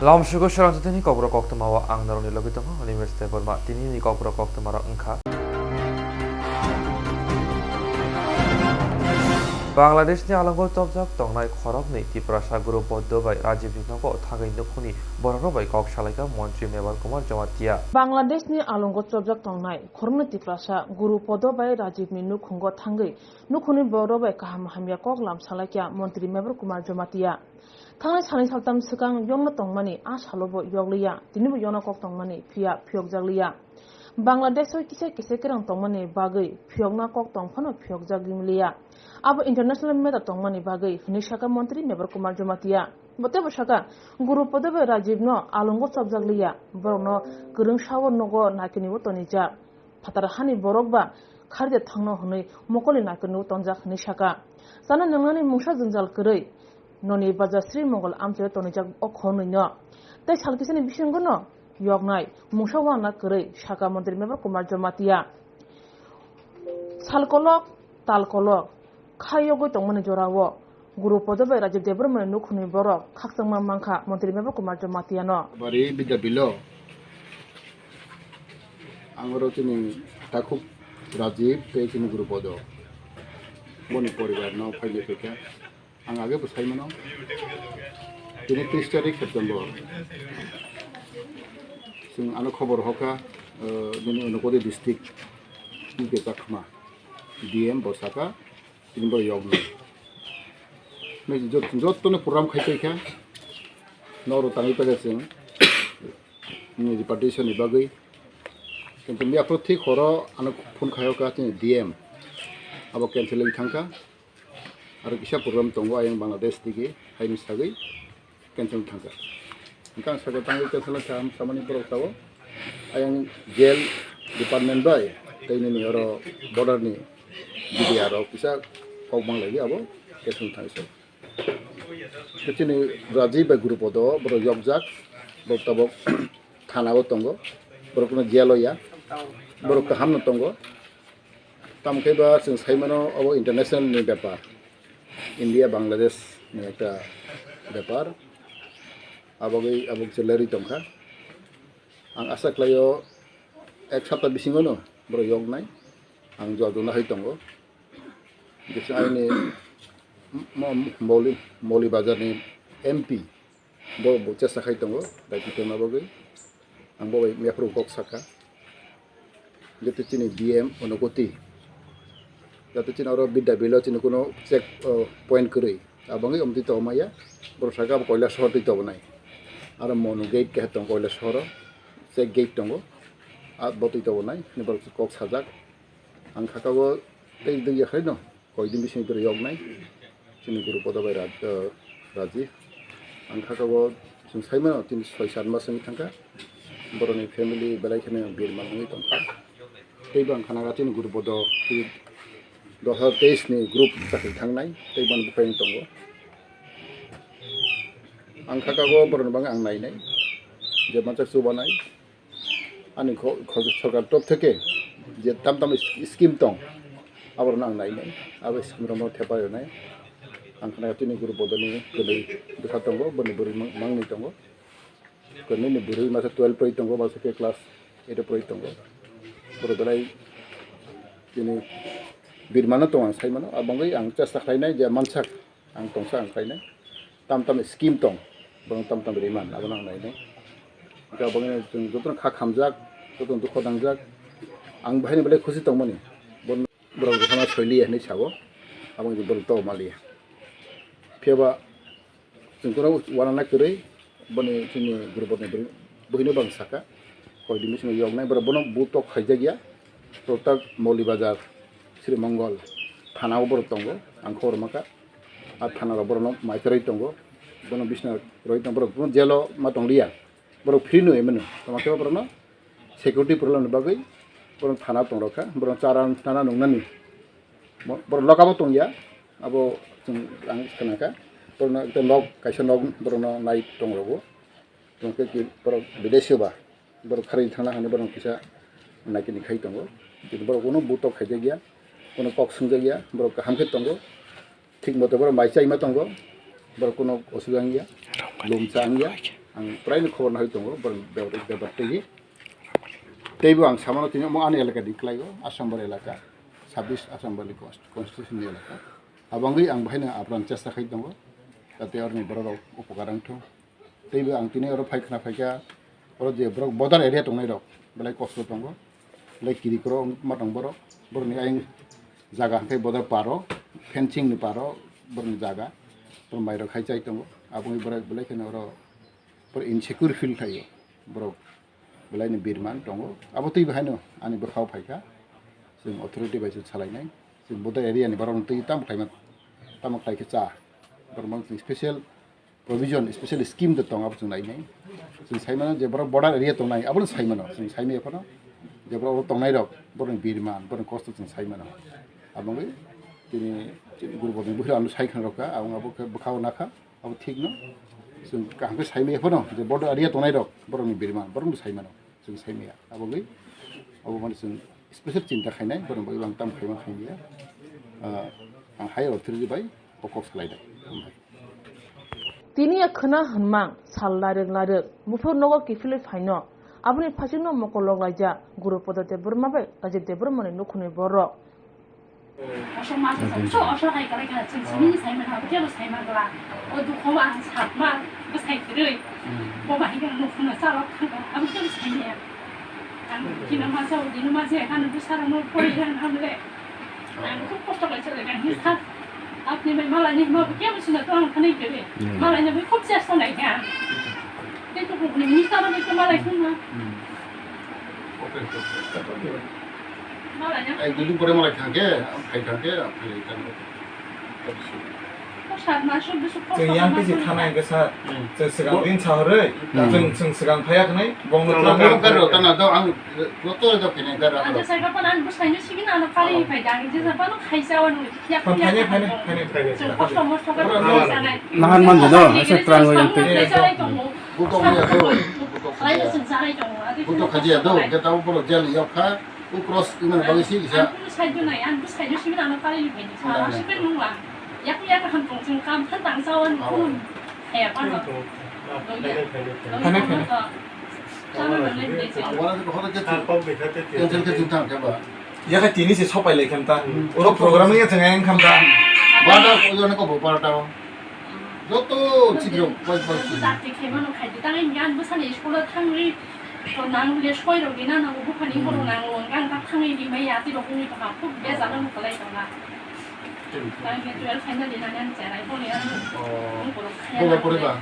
Lamsugo Swrangchati Kokborok Koktwma wa ang naroni logitong University Burma tini Kokborok Koktwma ro engkha Bangladesh ni alango topjak tongnai khorok ni tiprasa guru poddo bai Rajiv Noko thagai nukhuni borok bai kok salaika Montri Mebal Kumar Jamatia Bangladesh ni alango topjak tongnai khorni tiprasa guru poddo bai Rajiv ni nukhungo thangai nukhuni borok bai kaham hamya kok lam salaika Montri Mebal Kumar Jamatia Tangai sani saltam sekang yongna tongmani asalobo yogliya tinibu yona kok tongmani pia pyok jaglia Bangladesh oi kise kerang tongmani bagai pyokna kok tongphano pyok jaglimliya abo international meta tongmani bagai hinishaka Montri Mebal Kumar Jamatia bote bosaka guru podobe Rajiv no alongo sabjaglia borokno gurung shawo nogo nakini wotonija patar hani borokba kharje thangno hunai mokoli nakini tonjak hinishaka sana nangani mungsa junjal korei Noni baza Sri Mongol amche tonijak okhonoi no tai salkisani bisingo no yognai mungsawa na korei shaka Montri Mebal Kumar Jamatia salkolok talkolok khayogoi tongmani jorawo guru podobe Rajiv Debrmani nukhuni borok khaksangma mangkha Montri Mebal Kumar Jamatia no bari bida bilo angoro tini takuk Rajiv pe tini guru podo boni poribar no phaile peka ang age busai mano tini 30 tarik September sing ano khobor hoka dini onokode district ke Koktwma DM bosaka tini bor yogno me jot ne program khaite kha noro tangi pega sing ni repartition ni bagai কিন্তু mi aprothi khoro ano phone khayoka tini DM abo cancel lagi thangka Aru kisah program tunggu ayang Bangladesh tige, hai misalnya cancel thangka. Ikan sebagai tanggung cancel sama ni program tahu, ayang jail department bay, tapi ni orang border ni di aro kisah kau bang lagi abo cancel thangka. Kecil ni Rajiv bay guru podo, bro yogzak, bro tabok thana bo tunggu, bro kuna jail ya, bro kaham no tunggu. Tam keba sing sai mano abo international ni bepa. India Bangladesh ni ekta bepar abogai abog salary tongkha ang asa klayo ek sapta bisingo no bro yog nai ang joduna hai tongo jesa aini moli bazar ni MP bo chesta khai tongo dai pitona bogai ang bobai mepro kok saka jete chini DM onokoti Jatuh cina orang bida bila cina kuno check point kiri, abangi omti tahu maya, berusaha koilah shor di tahu nai, ada monu gate ke hetong koilah shor, check gate tonggo, ad boti tahu nai, ni baru kok sajak, angka kau teh itu ya kena, kau ini bisa itu yog nai, cina guru pada bayar Rajiv, angka kau sungsai mana, cina soisan masang tangka, baru ni family balai kena biar malang itu tangka, teh bang kana cina guru pada 2023 ni grup sakit tangnai, tapi ban bukan tunggu. Angka kau baru bang ang nai nai, je macam suba nai, ani kau सरकार top थके, je tam skim tong, abar nang nai nai, abar skim ramah tepa nai, angka kau ni grup bodoh ni kena dekat tunggu, bani beri mang ni tunggu, kena ni beri masa 12 pro tunggu, masa ke kelas 8 pro tunggu, baru belai ini Birmana tong ang say mano, abangai ang cesta kainai dia mansak ang tongsa ang kainai, tam skim tong, bang tam beriman, abang ang nainai. Jika abangai jotun khak hamjak, jotun tu khodangjak, ang bahini balai khusi tong mani, bon berang jotuna soili ni sawo, abang jubel tau malia. Piaba, jotuna warna kiri, bani sini grup ni beri, bahini bang saka, kau di misi yog nai berbono butok khajagya, protak moli bazar. Sri Mongol thana obor tongo ang khor maka at thana obor no maitrai tongo bono bisna roi tongo bono jelo matong lia bono free no emeno tamake obor no security problem bagai bono thana tong roka bono charan thana nungnani bono lokabo tong ya abo ang kanaka bono te log kaisa log bono nai tong rogo tongke ki bono bideshi ba bono khari thana hane bono kisa nakini khai tongo bono kono butok khaide gya Kono kok sungjagia, baru kehamket tonggo, tik motor baru baca ima tonggo, baru kono osugang ya, belum cang ya, ang praino khobor na hoy tongo borong bebat tegi teibo ang samano tini mo ani elaka diklaigo Assam bor elaka 26 Assam bali constitution ni elaka abangui ang bahina apran chesta khai tongo tate orni borok upokarang thong teibo ang tini oro phaikna phaika oro je borok bodar area tongnai rok belai kosto tongo belai kiri kro matong borok borni aing jaga khai bodar paro fencing ni paro borni jaga bor mairo khai chai tongo abangui borok belai khena oro bor insecure feel thayo borok belai ni birman tongo abo tui bahaino ani borkhau phaika जों authority बायजो सालायनाय जों bodar area ni borok tui tam khai ke cha borok जों special provision special scheme de tong abo जों नायनाय जों साइमानो जे borok border area tongnai abo साइमानो जों साइमे एफोनो जे borok tongnai rok borok birman borok kosto जों साइमानो abangui tini guru bodni buhra anu saikhan roka abo bkhau nakha abo thik no जों kahangke saime एफोनो जे border area tongnai rok borok ni birman borok saimano जों साइमेया abangui abo mane जों special cinta khainai borok bai bang tam khaima khaimia ang higher authority bai pokok salaidai তিনি khana hanmang sal larek mufur nogo kifile phaino abuni phasino mokolok laija guru podate burma bai aje de burma ni nukhuni borok 어서 마서 저 어서 할 거라 그 진심이 살면 하고 제가 살면 거라 어두 거와 살마 그 살들이 뭐가 이게 놓고는 살아 아무 좀 살이야 기는 마서 우리는 마서 가는 그 사람을 보이는 하는데 그 포스터가 있어야 되는 사 앞에 말하니 뭐 깨무시는 또 하는 그래 말하니 왜 컵지에서 나냐 근데 또 보니 이 사람이 또 말하구나 ai dulu pore malai khangke khai khangke khai kan जों yang pisi थानाय गोसा जों सिगां दिन साहरै जों सिगां फायाखै बंनो Kalau kalau tanah tu ang loto itu kena gara. 아저 살가pan 안 부사이는 시긴 안 빨리 파이다 이제 살가pan 카이사원 약 파네 좀 코스터 모스터가 있잖아요 nahan man dino asa trango yang te Bukan punya tu. 라이브 생산의 경우 아주 Bukan kaji tu. Kita tahu kalau jalan yok ha, ukros ini bagi sih bisa. 안 부사이는 안 부사이는 시긴 안 빨리 파이다 사 시간 누가 약약 한 동생 감 한당 사원 군 해야 빠져 파네 Orang tu kalau kita yang cerita tentang apa? Yakha तिनी से छपाइ लेखमता ओरो programming या जंगायन खमता Mana orang kau berapa tahu? Joto cikro, pas. 나한테 개만은 갈때 땅에 안 부산에 스쿨에 탕이 또 나는 소이로 기나 나고 북한이 호로 나고 원강 다 탕이 리메야 뒤로 공이 또 하고 배자는 거来잖아 나게 또 파이널이 나는 제가 이번에 Kau berapa?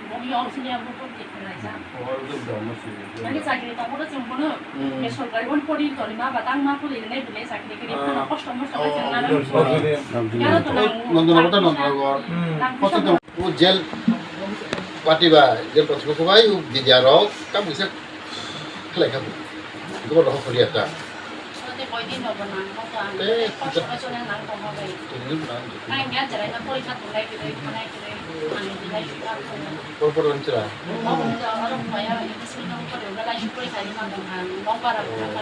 몸이 없으냐 뭐 그렇게 그러자 Oh, itu dah masih. 아니 자기를 또 그러 좀 보는 게 설거리 원포리 돌이마 바닥마 포리 내 빌레 자기를 그리 하나 커스터 모스터 같은 나는 야도 Nonton apa tu nonton apa? Kau tu tu gel party bah, gel pas kau kau ayu di dialog, kamu bisa kelak kamu. Itu baru kau lihat tak? 근데 거의 दिन 너보나 뭐가 커스터 같은 나는 거 먹어 Ini benar. 아니 야 저래가 포리 같은 거 이렇게 하나 이렇게 아니 빌레 Kau perlu cerah. 먹는 거 어려운 거야 이거 쓰는 거 우리가 라이프 포리 가지고 한 먹바라 그러니까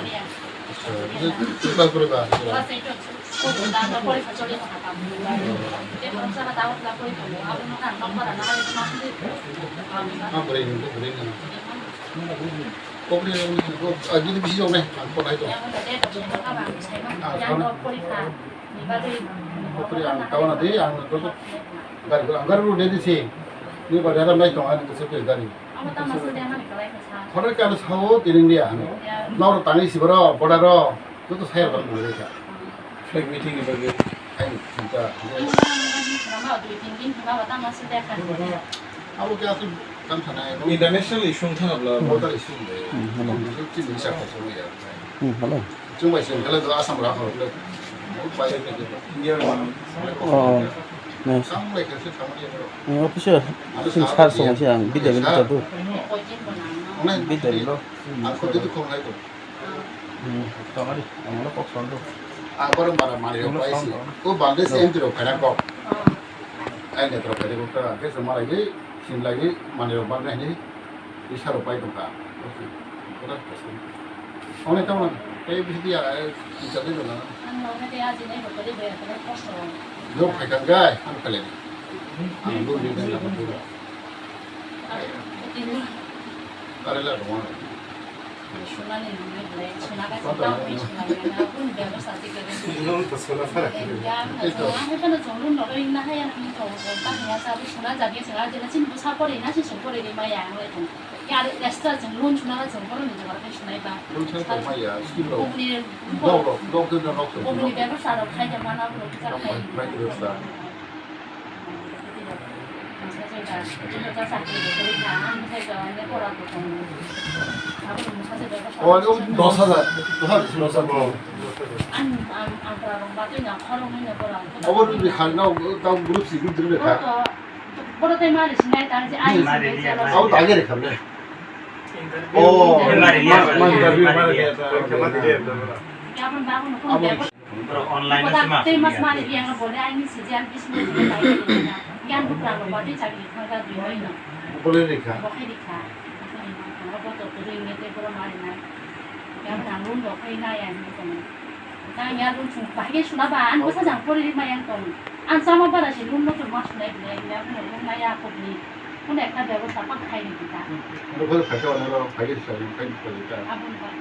Itu bagus berapa? 왔을 때 나도 포리 가져리 갔다 근데 그런 사람 나와 포리 보고 아무나 안 먹바라 나가야 되는데 Ah, boleh ini, boleh ini. Kau boleh kau jadi bisa jom ni, kau naik tu. Kau boleh kawan nanti, tu anggar lu dia di sini. Ni pada dalam naik tu, ada sesuatu dari. Kalau kalau sahaja di India, lalu tangi si bro, bodaro, tu saya baru mereka. Flag meeting बगे Ayo, kita. Aku kira tu kan sana. International issue थाङाब्ला Modal isu ni. Itu bisa kau ya. hello Cuma sih kalau tu asam rasa, baik ni. India oh nice Kamu lagi kerja sama dia tu. apa sih sing sar song siang bidai bidai tu Online bidai lo Aku tu kau naik tu. tong ari ang lo kok son do Aku orang mana mana yang baik sih. Aku bandai sih yang tu kena kau. Ayo ni terus kerja kita. Kita semua lagi, sini lagi mana yang bandai ni. Bisa rupai tu kan. Kita pasti. Online tahu mana? Kayak bisa dia bisa dia tu lah. Jom kaitan gay, anu kalian. Anu dulu ni dah dapat dulu. তাহলে Roman সোনালি নুলে সোনা গাছে দাও এই সোনা না কোন ব্যবস্থা থেকে নুন তো সোনা ফারা এখানে জরুর নরই না হয় আমি তো তা নিয়া যাবে সোনা যাবে সোনা যেটা চিন বুঝা পড়ে না সে সব পড়ে মাই আংলে তো আর এক্সট্রা जों লোন সোনা গাছে পড়ে নিতে পারবে সোনাই বা রুলছে তো মাইয়া স্কিম দাও কোম্পানি দাও তো দাও কোম্পানি ব্যবসা দাও খাই যা মানা বলো যা খাই ভাই ব্যবস্থা ও 10,000 어버 우리 한나오 다음 그룹 지금 들으래 가 아우 나게래 가면 오 online mas mari yang boleh ini sejak bisnis yang bukan body cari harga duit no boleh nika boleh nika kalau betul betul ini teh kurang mari nak yang tanggung dok ini yang itu nah yang lu cuma pakai sudah bahan gua saja boleh lima yang tong an sama pada sih lu mau cuma sudah beli yang lu naya aku beli pun ekta ব্যবস্থা পাঠাই নি kita lu kalau pakai orang pakai saya pakai kita abun pak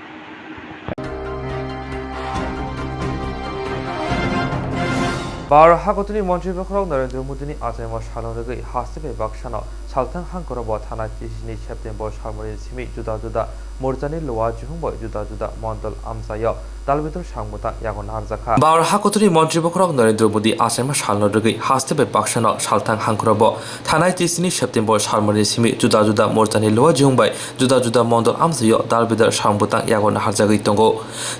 Bar Hakotuni Montri Bakrok Narendra Modi Azema Shaloregi Hasibe Bakshana Saltan Hankorobo Thana Tisini September Sharmari Simi Juda Juda Murtani Loa Jumbo Juda Juda Mondol Amsayo Dalvitor Shammuta Yagon Harzaka Bar Hakotuni Montri Bakrok Narendra Modi Azema Shaloregi Hasibe Bakshana Saltan Hankorobo Thana Tisini September Sharmari Simi Juda Juda Murtani Loa Jumbo Juda Juda Mondol Amsayo Dalvitor Shammuta Yagon Harzagi Tongo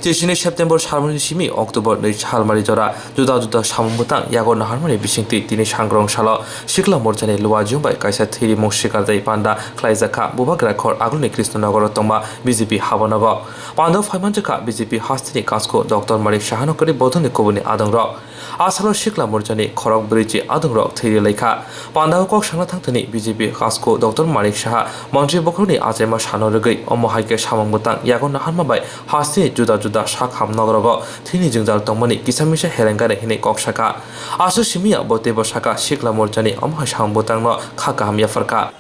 Tisini September Sharmari Simi October Sharmari Jora Juda Juda Sham Butang Yagon Harmony Bishingti Tini Shangrong Shala Shikla Mortani Lua Jumbai Kaisa Thiri Moshikar Dai Panda Klaizaka Bubagra Kor Aguni Krishnagor Toma BJP Havanago Panda Faimanjaka BJP Hastini Kasko Dr. Marik Shahanokari Bodhani Kobuni Adongrok Asalo Shikla Mortani Korok Bridge Adongrok Thiri Lekha Panda Kok Shana Tangtani BJP Kasko Dr. Marik Shaha Montri Bokroni Azema Shanoregi Omohaike Shamang Butang Yagon Harmabai Hasti Juda Juda Shakham Nogorogo Thini Jingjal Tomani Kisamisha Herengare Hine Kokshaka Asu Shimia Botebo Shaka Shikla Morjani Omha Shambotangno Khaka Hamia Farka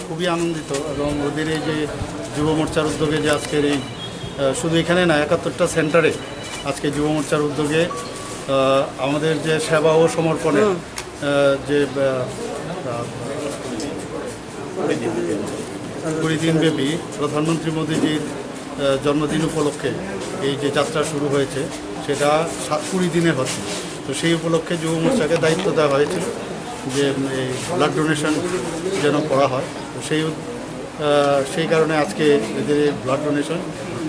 খুবই আনন্দিত এবং ওদের এই যে যুব মোর্চার উদ্যোগে যে আজকের এই শুধু এখানে না 71টা সেন্টারে আজকে যুব মোর্চার উদ্যোগে আমাদের যে সেবা ও সমর্পণে যে 20 দিনব্যাপী প্রধানমন্ত্রী মোদীজির জন্মদিন উপলক্ষে এই যে যাত্রা শুরু হয়েছে সেটা 20 দিনের হচ্ছে তো সেই উপলক্ষে যুব মোর্চাকে দায়িত্ব দেওয়া হয়েছিল যে এই ব্লাড ডোনেশন যেন করা হয় তো সেই কারণে আজকে এদের ব্লাড ডোনেশন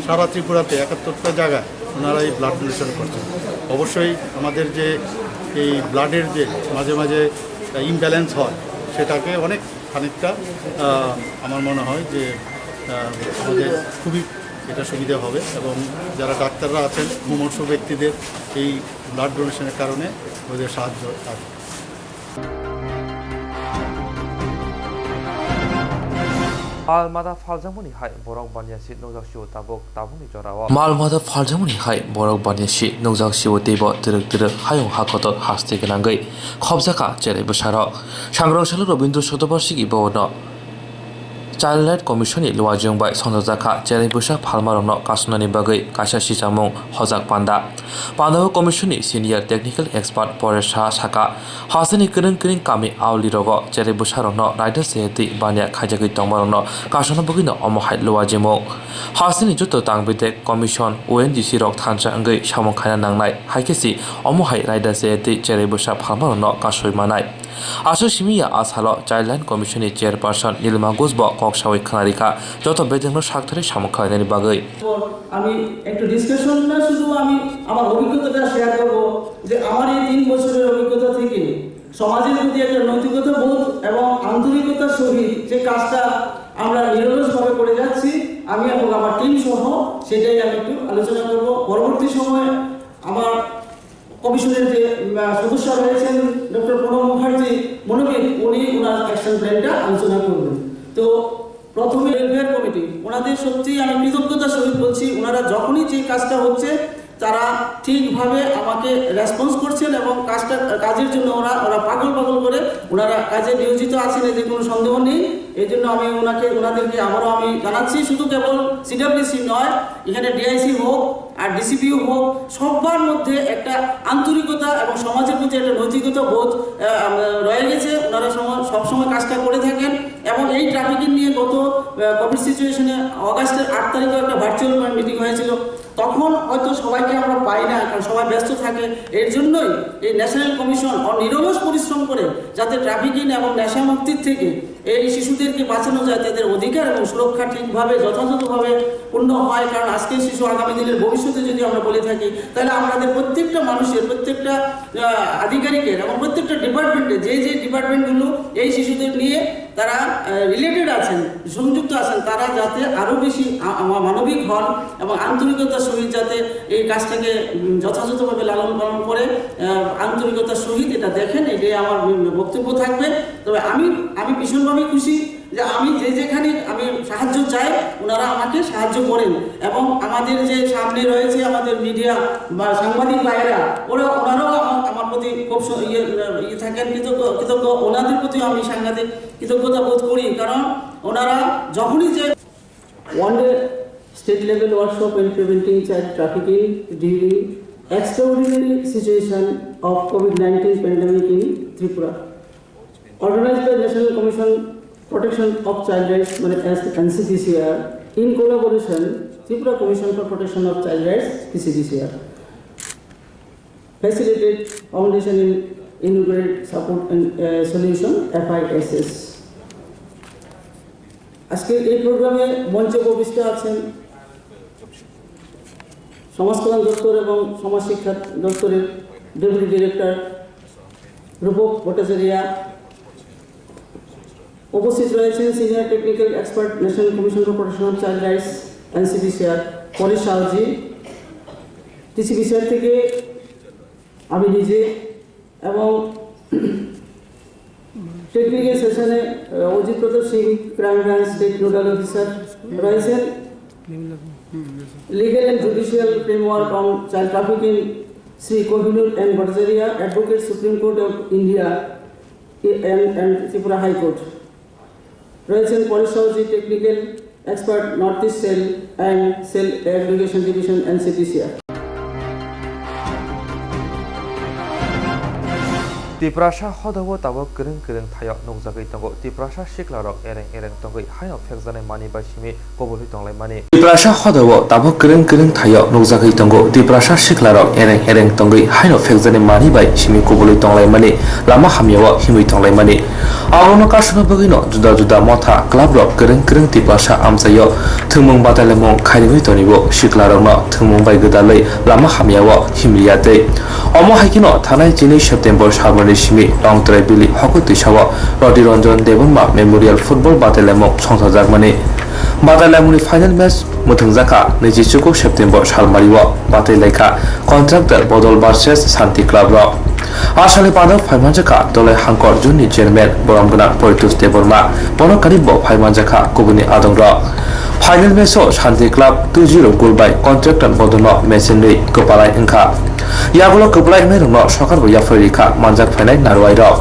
সারা ত্রিপুরাতে 71টা জায়গায় ওনারা এই ব্লাড ডোনেশন করছেন অবশ্যই আমাদের যে এই ব্লাডের যে মাঝে মাঝে ইমব্যালেন্স হয় সেটাকে অনেক খানিকটা আমার মনে হয় যে আমাদের খুবই এটা সুবিধা হবে এবং যারা ডাক্তাররা আছেন মুমূর্ষ ব্যক্তিদের এই ব্লাড ডোনেশনের কারণে ওদের সাহায্য হবে Malmada Faljamuni Hai Borok Banyasi Nozakshiwo Tabok Tabuni Jorawa Malmada Faljamuni Hai Borok Banyasi Nozakshiwo Debo Direk Hayong Hakotot Haste Ganangai Khobjaka Jere Busharo Shangrong Shalo Robindro Shotobarshigi Bono Child Commissioni Lua Jungbai Sondozaka Jere Busha Palmarono Kasunani Bagai Kasha Shishamong Hozak Panda Panda Commissioni Senior Technical Expert Poresha Shaka Hasani Kirin Kami Auli Rogo Jere Busharono Rider Seti Banya Kajaki Tomarono Kasuna Bugino Omohai Lua Jimo Hasani Juto Tangbite Commission ONGC Rock Tancha Angai Shamong Kana Nangnai Haikesi Omohai Rider Seti Jere Busha Palmarono Kashui Manai Asu Shimiya Ashalo Childline Commission Chairperson Nilma Gusbo Kokshawi Khanarika Joto Bedengno Shaktari Shamukhani Bagai আমি একটু discussion না শুধু আমি আমার অভিজ্ঞতাটা share করব যে আমার এই 3 বছরের অভিজ্ঞতা থেকে সমাজের প্রতি একটা নৈতিকতা বোধ এবং আন্তরিকতার সহিত যে কাজটা আমরা নিরলসভাবে করে যাচ্ছি আমি এবং আমার টিম সহ সেটাই আমি একটু আলোচনা করব পরবর্তী সময়ে আমার কমিশনের যে সদস্য রয়েছেন ডক্টর প্রণব মুখার্জি মনোবিদ উনি ওনার অ্যাকশন প্ল্যানটা আলোচনা করবেন তো প্রথমে ওয়েলফেয়ার কমিটি ওনাদের সত্যিই আমি কৃতজ্ঞতার সহিত বলছি ওনারা যখনই যে কাজটা হচ্ছে তারা ঠিকভাবে আমাকে রেসপন্স করছেন এবং কাজের জন্য ওরা পাগল করে ওনারা কাজে নিয়োজিত আছেন, এতে কোনো সন্দেহ নেই। এই জন্য আমি ওনাদেরকে আবারও আমি জানাচ্ছি, শুধু কেবল সিডব্লিউসি নয়, এখানে ডিআইসি হোক আর ডিসিপিও হোক, সবার মধ্যে একটা আন্তরিকতা এবং সমাজের প্রতি একটা নৈতিকতা বোধ রয়ে গেছে। ওনারা সবসময় কাজটা করে থাকেন এবং এই ট্রাফিকিং নিয়ে গত কোভিড সিচুয়েশনে অগাস্টের 8 তারিখে একটা ভার্চুয়াল মিটিং হয়েছিল। তখন হয়তো সবাইকে আমরা পাই না, কারণ সবাই ব্যস্ত থাকে। এর জন্যই এই ন্যাশনাল কমিশন নিরলস পরিশ্রম করে যাতে ট্রাফিকিং এবং নেশা মুক্তির থেকে এই শিশুদেরকে বাঁচানো যায়, তাদের অধিকার এবং সুরক্ষা ঠিকভাবে যথাযথভাবে পূর্ণ হয়। কারণ আজকের শিশু আগামী দিনের ভবিষ্যতে যদি আমরা বলে থাকি, তাহলে আমাদের প্রত্যেকটা মানুষের, প্রত্যেকটা আধিকারিকের এবং প্রত্যেকটা ডিপার্টমেন্টে যে ডিপার্টমেন্টগুলো এই শিশুদের নিয়ে তারা রিলেটেড আছেন, সংযুক্ত আছেন, তারা যাতে আরও বেশি মানবিক হন এবং আন্তরিকতার সহিত যাতে এই কাজটাকে যথাযথভাবে লালন পালন করে আন্তরিকতার সহিত এটা দেখেন, এটাই আমার বক্তব্য থাকবে। তবে আমি ভীষণভাবে খুশি যে আমি যেখানে আমি সাহায্য চাই ওনারা আমাকে সাহায্য করেন এবং আমাদের যে সামনে রয়েছে আমাদের মিডিয়া বা সাংবাদিক ভাইয়েরা ওনারাও আমার প্রতি খুব ইয়ে থাকেন, কৃতজ্ঞ। ওনাদের প্রতিও আমি সাংঘাতিক কৃতজ্ঞতা বোধ করি, কারণ ওনারা যখনই যে one day state level workshop in preventing child trafficking during extraordinary situation of COVID-19 pandemic in Tripura, organized by National Commission Protection of Child Rights NCPCR in collaboration Tripura Commission for Protection of Child Rights PCDCR, facilitated Foundation in Integrated Support and Solution FISS. আজকে এই প্রোগ্রামে মঞ্চে উপবিষ্ট আছেন সমাজ কল্যাণ দপ্তর এবং সমাজ শিক্ষা দপ্তরের ডেপুটি ডিরেক্টর রূপক ভট্টাচার্য, উপস্থিত রয়েছেন senior technical expert national commission for protection of child rights NCPCR Paresh Sauji, TCPCR থেকে আমি নিজে, এবং টেকনিক্যাল সেশনে Ajit Pratap Singh crime branch state nodal officer রয়েছেন, legal and judicial framework on child trafficking Shri Kohinoor N Bhattacharya, advocate Supreme Court of India and Tripura high court রয়েছেন, Paresh Sauji technical expert North East cell and cell education division NCPCR. Tiprasa hodawo tabo kereng thayak nukjagai tongo Tiprasa siklarok ereng tongoi haino phekjane mani basimi koboli tonglai mani Tiprasa hodawo tabo kereng thayak nukjagai tongo Tiprasa siklarok ereng tongoi haino phekjane mani bai simi koboli tonglai mani lama hamyawo himui tonglai mani Abono kasno bagino juda motha club rok kereng Tiprasa amsayo thungmung batalemong khairimi tonibo siklarokno thungmung bai gudalai lama hamyawo himriyate Omo haikino thanai 2 September sabon Simi Long Traibili Hokuti Shawa Rodi Ranjan Devonma Memorial Football Batalemok Songsa Jagmani Batalemuni final match Mutungjaka 24 September Salmariwa Batalaika Contractor Bodol Barses Santi Club Rock Asale Padok Phaimanjaka Dole Hankor Juni Chairman Boramgana Politus Deborma Bonokaribo Phaimanjaka Kubuni Adongra Final match Santi Club 2-0 goal by Contractor Bodono Messenri Kopalai Inka Yagulo Kublai Merno Sokar Yafrika Manjak Fanai Narwai Rock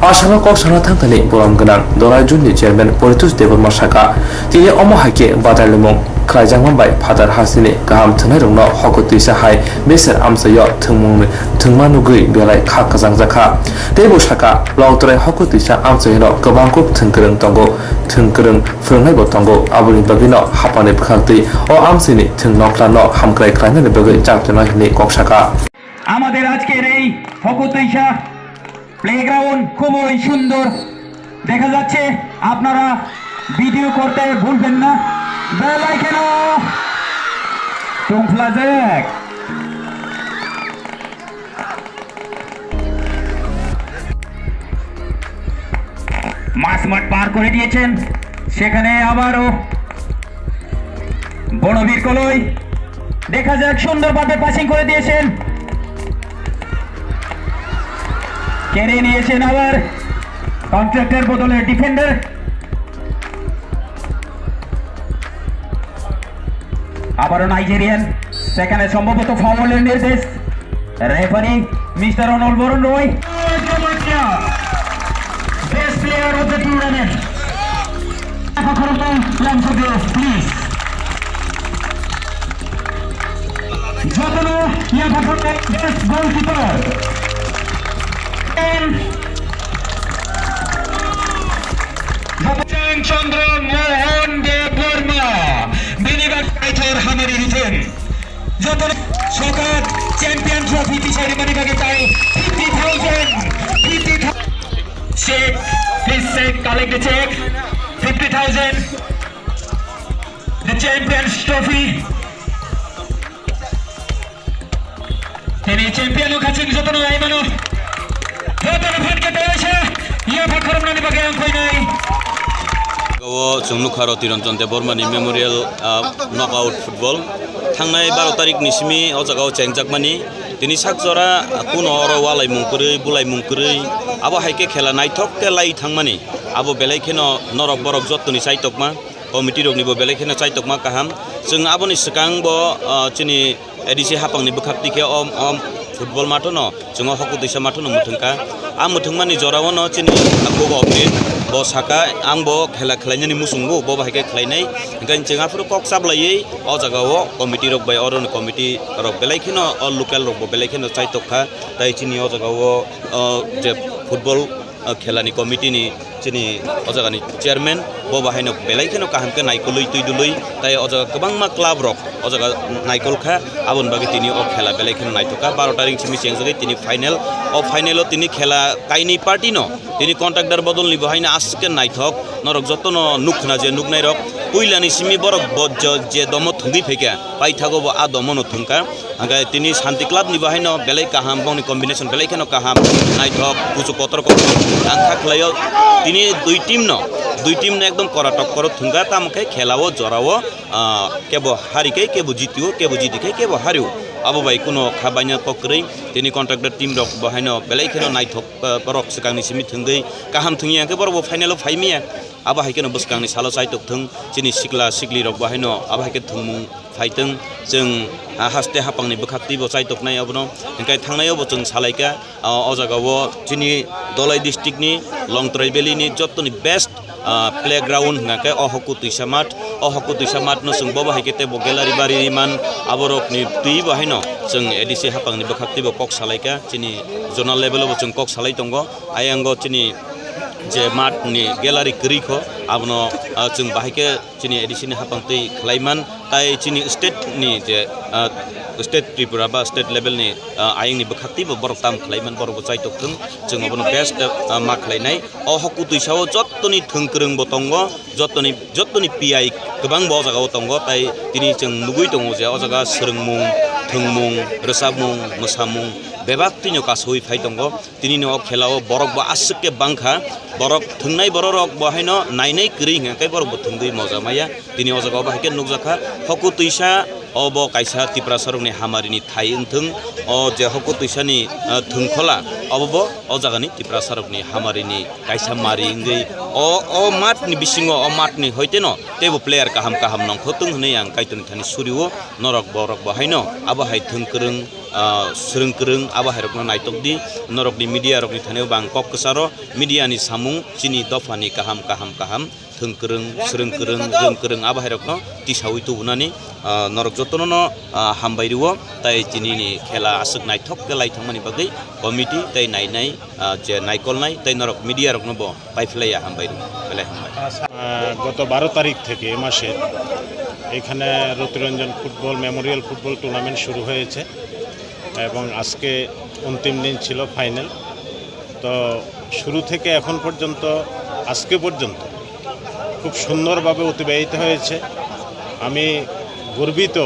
Asalo Koksana Tangani Boramgana Dora Juni Chairman Politus Deborma Saka Tili Omohake Batalemong Klajangman by Padar Hasini Gaham Tanarno Hokuti Sahai Meser Amsayo Tungmanugui Belai Kakazang Zaka Debu Saka Lautre Hokuti Sa Amsayo Kabangkup Tungkereng Tongo Tungkereng Fernai Botongo Abuni Bagino Hapane Bkhalti O Amsini Tungnokrano Hamkrai Kraine Bagi Japtana Hini Koksaka আমাদের আজকের এই ফকুতইশা playground খুবই সুন্দর দেখা যাচ্ছে আপনারা video করতে ভুলবেন না বেল আইকন টুংফ্লাজেক মাসমাট পার করে দিয়েছেন সেখানে আবারও বনবীর কলই দেখা যাক সুন্দরভাবে পাসিং করে দিয়েছেন কেড়ে নিয়েছেন আবার কন্ট্রাক্টর বদলে ডিফেন্ডার আবারও নাইজেরিয়ান সেখানে সম্ভবত ফাউলের নির্দেশ referee Mister Anal Baran Roy best player of the tournament please যতন বেস্ট গোলকিপার চন্দ্র মোহন দেববর্মা বিনিবাগ টাইটার হামারি রিটেন যত সকাল চ্যাম্পিয়ন ট্রফি পিছাড়ি মানিবাগে চাই 50,000 check please check collect the check 50,000 the champions trophy তিনি চ্যাম্পিয়ন খাচ্ছেন যত নয় মানো যত ফাটকে পেয়েছে ইয়া ফাখরম মানিবাগে অঙ্কই নাই जोंनुखार तिरंजन देबबर्मानि मेमोरियल नकआउट फुटबल थांनाय 12 तारिखनि सिमि अ जागाव चेंजाकमानि दिनै साकजरा कुन अर वालाय मुंकरै बुलाय मुंकरै आबो हाइके खेला नायथकके लाई थांमानि आबो बेलायखेनो नरक बरक जत्तनि साइतकमा कमिटि रगनिबो बेलायखेनो साइतकमा काहाम जों आबोनि सिगांबो चिनि एडिसि हापांनि बखाक्तिखे फुटबल माथो न जों हकु दैसा माथो न मुथुंका आ मुथुंमानि जरावनो चिनि आखौ update bo saka ang bo khela khlainani musungbo bo bahike khlainai gan jengafur kok sablai o jagao committee rok bai oron committee rok belaikhino o local rok bo belaikhino chaitokha tai chini o jagao je football khelani committee ni chini o jagani chairman bo bahaino belaikhino kahamke naikolui tuidului tai o jaga kwbangma club rok o jaga naikolkha abon bagi tini o khela belaikhino naitoka 12 tarik simi chengjagai tini final o final o tini khela kaini party no tini contractor bodol ni bahaina aske naithok norok jotono nukna je nuknai rok puilani simi borok bojjo je domo thungi pheka pai thago bo a domo no thungka aga tini shanti club ni bahaino belai kaham boni combination belai kheno kaham naithok kuchu kotor ko angkha khlayo tini দুই team না একদম করাটক করো থুঙ্গা তামকে খেলাও জরাও কেবো হারিকে কেবো জিতিও কেবো জিতিকে কেবো হারিও আবো ভাই কোনো খাবাইনা পকরই তিনি কন্ট্রাক্টর টিম রক বহাইনো বেলাইखेनो नायथक रक सिगांनि सिमि थुंगै गाहाम थुंगियाके बरबो फाइनालाव फाइमिया आबो हाइकेनो बसकांनि सालो साइतक थुं चिनि सिक्ला सिक्लि रक बहाइनो आबो हाइके थुंमु फाइथों जों हास्ते हापांनि बखाक्ति बो साइतकनाय अबनो ओंखाय थांनायावबो जों सालायका अ जागावो चिनि दलाइ डिस्ट्रिक्टनि लंतराय बेलिनि जत्तनि बेस्ट प्लेग्राउंड नाके अहकु तुइसा माट न जों बबो हाइकेते बो गेलारि बारि मान आबरकनि तुइ बहाइनो जों एडिसि हापांनि बखाक्ति बो कक सालायका चिनि जोनाल लेभेलाव जों कक सालाय दंगो आयांगो चिनि जे माटनि गेलारि करिखो आबनो जों बाहायके चिनि एडिसिनि हापांतै खलायमान ताय चिनि स्टेटनि जे स्टेट त्रिपुरा बा स्टेट लेभेलनि आयंनि बखाक्ति बो बरक ताम खलायमान बरक चाइतकथों जों अबनो बेस्ट मा खलायनाय अ हकु तुइसाव जत्तनि थोंक्रों बो दंगो जत्तनि पिआइ गोबां बो जागाव दंगो ताय दिनै जों नुगै दङ जे अ जागा सोरोंमुं थोंमुं रोसाबमुं मोसामुं बेबाक्तिनो कासoi फाइ दंगो दिनै न खेलाव बरक बो आसके बांखा बरक थोंनाय बरक बहायनो नायनाय करि हेंकाय बरक बो थोंदै मजामाया दिनै अ जागाव बाहायके नुगजाखा हकु तुइसा अब कायसा तिप्रा सरकनि हामारिनि थाइ ओंथों अ जे हकु तुइसानि थोंखला अबबो अ जागानि तिप्रा सरकनि हामारिनि कायसा मारि इंगै अ माटनि बिसिङो अ माटनि हयतेनो तेबो प्लेयार काहाम नंखोतों हनै आं कायतनि थानि सुरियो नरक बरक बहायनो आबो हाय थोंक्रों सोरोंक्रों आबो हायरकनो नायतकदि नरकनि मिडिया रकनि थानायाव बां कक कसारो मिडियानि सामुं चिनि दफानि काहाम थोंक्रों सोरोंक्रों रोंक्रों आबो हायरकनो तिसावै तुबुनानि नरक जतनो हामबायरिवो ताय दिनैनि खेला आसक नायथक लायथांमानि बागै कमिटि ताय नायनाय जे नायकलनाय ताय नरक मिडिया रकनोबो पाइफलाया हामबायरिवो बेलाय हामबाय गत 12 तारिख থেকে এই মাসে এখানে রতিরঞ্জন ফুটবল মেমোরিয়াল ফুটবল টুর্নামেন্ট শুরু হয়েছে এবং আজকে অন্তিম দিন ছিল ফাইনাল তো শুরু থেকে এখন পর্যন্ত আজকে পর্যন্ত খুব সুন্দরভাবে অতিবাহিত হয়েছে আমি গর্বিত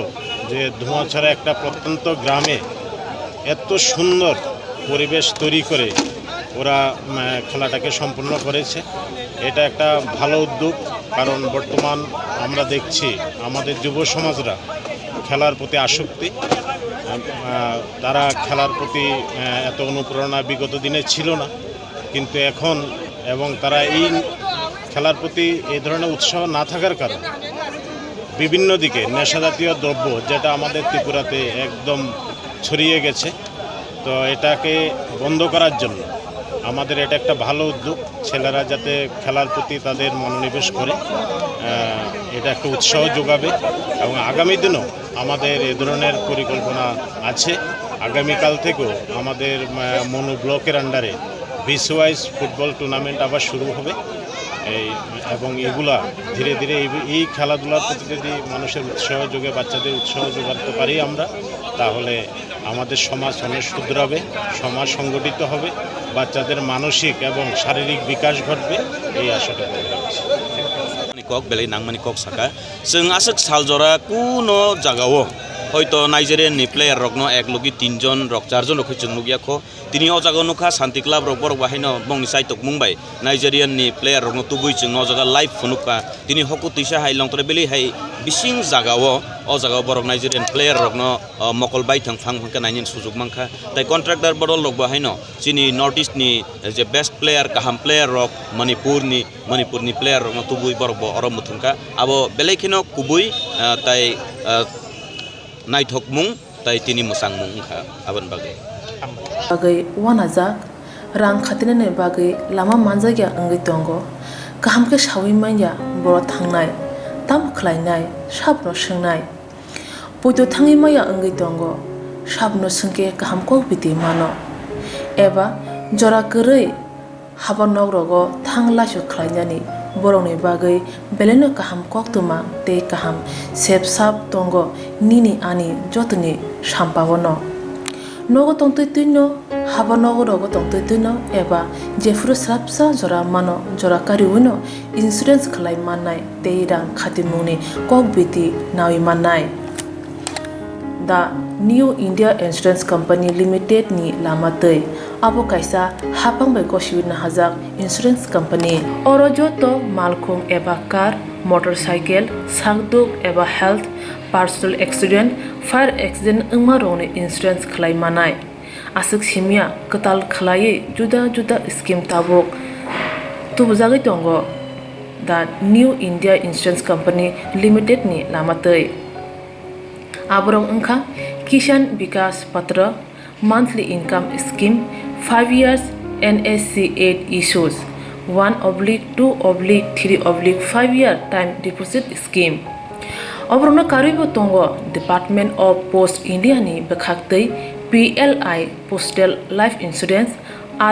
যে ধোঁয়াছড়া একটা প্রত্যন্ত গ্রামে এত সুন্দর পরিবেশ তৈরি করে ওরা খেলাটাকে সম্পূর্ণ করেছে এটা একটা ভালো উদ্যোগ কারণ বর্তমান আমরা দেখছি আমাদের যুব সমাজরা খেলার প্রতি আসক্তি তারা খেলার প্রতি এত অনুপ্রেরণা বিগত দিনে ছিল না কিন্তু এখন এবং তারা এই খেলার প্রতি এই ধরনের উৎসাহ না থাকার কারণে বিভিন্ন দিকে নেশাজাতীয় দ্রব্য যেটা আমাদের ত্রিপুরাতে একদম ছড়িয়ে গেছে। তো এটাকে বন্ধ করার জন্য আমাদের এটা একটা ভালো উদ্যোগ, ছেলেরা যাতে খেলার প্রতি তাদের মনোনিবেশ করে, এটা একটা উৎসাহ যোগাবে এবং আগামী দিনও আমাদের এ ধরনের পরিকল্পনা আছে। আগামীকাল থেকেও আমাদের মনু ব্লকের আন্ডারে বিসওয়াইজ ফুটবল টুর্নামেন্ট আবার শুরু হবে এবং এগুলা ধীরে ধীরে এই খেলাধুলার প্রতি যদি মানুষের উৎসাহ যোগে বাচ্চাদের উৎসাহ যোগাতে পারি আমরা, তাহলে আমাদের সমাজ অনেক শুধরাবে, সমাজ সংগঠিত হবে, বাচ্চাদের মানসিক এবং শারীরিক বিকাশ ঘটবে, এই আশাটা করে রাখছি। কক বেলে নাংমানি কক সাকা जों आसक सालजरा कुनो जागाओ হয়তো নাইজেরিয়ান নি প্লেয়ার রকনো এক লগি 3 জন রক 4 জন রক जों नुगिया खो তিনি ও জাগা नुखा शांति क्लाब रक बर बाहायनो बंनि साइटक मुंबाई नाइजेरियान नि प्लेयार रकनो तुबुइ जों न जागा लाइभ फनुका তিনি हकु तिसा हाय लंतरे बेलि हाय बिसिं जागाओ ओ जागा बरक नाइजेरियान प्लेयार रकनो मकल बायथां फांफांका नायनि सुजुग मांखा ताइ कन्ट्राक्टर बदल रक बाहायनो चिनि नॉर्थ ईस्ट नि जे बेस्ट प्लेयार काहाम प्लेयार रक मणिपुरनि प्लेयार रकनो तुबुइ बरक अर मुथुंका आबो बेलेखिनो कुबुइ ताइ नाइथक मुं ताइ तिनि मोसां मुं आबन बागै बागै वानाजा रां खातिने बागै लामा मानजाया अंगै दंगो गाहामके सावै माया बर' थांनाय ताम खलायनाय साबनो सोंनाय बयदो थाङै माया अंगै दंगो साबनो सोंके गाहामको बिदि मानो एबा जरा गोरै हाबा नगरगो थां लासो खलायनानि बर'नि बागै बेलेनो गाहाम कक्तमा ते गाहाम सेब साब दंगो निनि आनि जतनि साम्पावनो नगो तंतैनो हाबा नगरगो तंतैनो एबा जेफुर स्राबसा जरा मानो जरा कारिउनो इन्सुरेन्स खलाय माननाय ते रां खातिमुनि कक बिदि नावि माननाय दा New India insurance company limited नि लामातै आबो कायसा हापांबाय गसिबिना हाजाक इंश्योरेंस कंपनी अरजतो मालखुं एबा कार मोटरसाइकेल सागदुक एबा health personal accident fire accident अंगमा रंनि इंश्योरेंस खलाय मानाय आसक सिमिया कताल खलायै जुदा जुदा स्कीम ताबुक तुबजागै दंगो दा New India insurance company limited नि लामातै आबरं अंखा किसान विकास पत्र monthly income scheme 5 years NSC 8 issues 1/2/3/5 year time deposit scheme अब्रनो कारिबो तंगो डिपार्टमेंट ऑफ पोस्ट इंडिया नि बखाक्तै PLI postal life insurance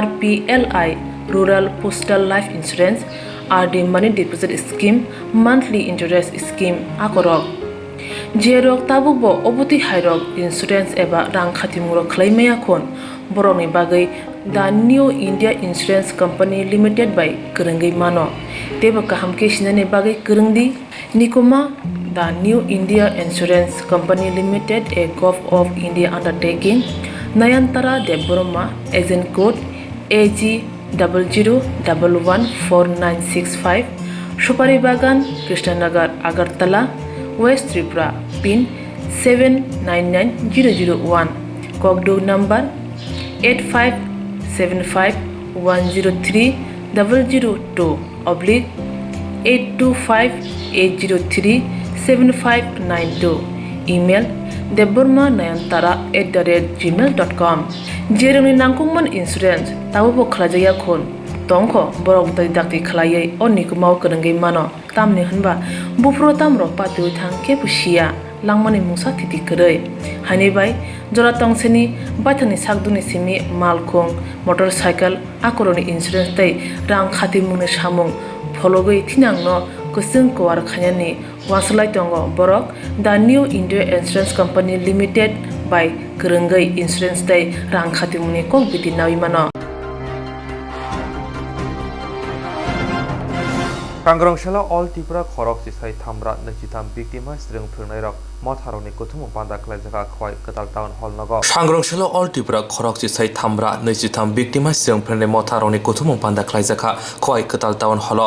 RPLI rural postal life insurance RD money deposit scheme monthly interest scheme आकरक जेरक ताबुबो अबति हायरक इंश्योरेंस एबा रां खातिमुरो खलायमाया खन बर'नि बागै दा New India insurance company limited बाय गोरोंगै मानो तेबो गाहामके सिनानि बागै गोरोंदि निकोमा दा New India insurance company limited a गव of India undertaking Nayantara Debbarma agent code AG00114965 सुपारी बागान Krishnanagar Agartala West Tripura pin 799001 Kokborok number 85751002/8258037592 email debborma9antara@gmail.com जेरंनि नांगौमोन इंश्योरेंस ताबो खलाजाया खन तंखो बरक दै दाक्ति खलायै अनिको माव गोरोंगै मानो तामनि होनबा बुफ्रो तामरो पातु थांके पुसिया लांमानि मुसा थिति करै हानिबाय जरा तंसेनि बाथानि सागदुनि सिमि मालखुं मोटरसाइकेल आकरनि इंश्योरेंस दै रां खाति मुनि सामुं फलगै थिनांनो गोसों कवार खायानि वासलाय दंगो बरक दा New India insurance company limited बाय गोरोंगै इंश्योरेंस दै रां खाति मुनि कक बिदि नावि मानो कांग्रंशाला ऑल त्रिपुरा खरक सिसाई थामरा नचिताम बिक्टिमा स्ट्रें फोरनाय रक मथारनि कुथुम बान्दा खालायजाखा खवाय कताल टाउन हल नगर सांग्रांशिल अल त्रिपुरा खरक चिसाई थामब्रा 23 बिक्टिमा सिंफ्रेने मथारनि कुथुम बान्दा खालायजाखा खवाय कताल टाउन हल